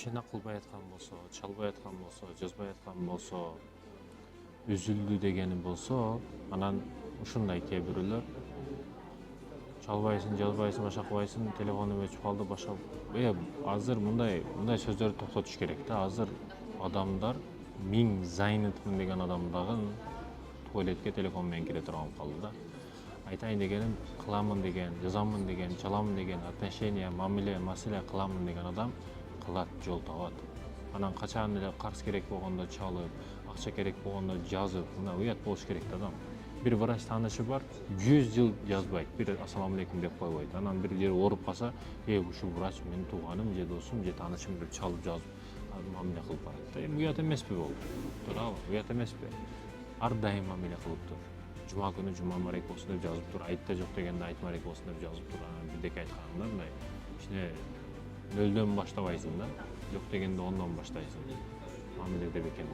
вообще кылбай аткан болсо, чалбай аткан болсо, жазбай аткан болсо, үзүлдү дегени болсо, анан ушундай кээ бирөөлөр чалбайсың, жазбайсың, башка кылбайсың, телефонум өчүп калды, башка. Азыр мындай сөздөрдү токтотуш керек да. Азыр адамдар миң занятмын деген адам дагы туалетке телефон менен кире турган калды да. Айтайын дегеним, кыламын деген, жазамын деген, чаламын деген, отношения, мамиле, маселе кыламын деген адам кылат, жол табат. Анан качан эле карыз керек болгондо чалып, акча керек болгондо жазып, мына уят болуш керек да адам. Bir врач таанышы бар, 100 жыл жазбайт, bir ассаламу алейкум деп койбойт. Анан bir жери ооруп калса, ушул врач менин тууганым же досум же таанышым деп чалып жазып, мамиле кылып барат. Уят эмеспи бул? Туурабы? Уят эмеспи? Ар дайым мамиле кылып тур. Жума күнү жума мубарак болсун деп жазып тур, айтта жок дегенде айт мубарак болсун деп жазып тур. Анан бирдеке айтканымда мындай ичине нөлдөн баштабайсың да, жок дегенде ондон баштайсың. Мамиле деп экен.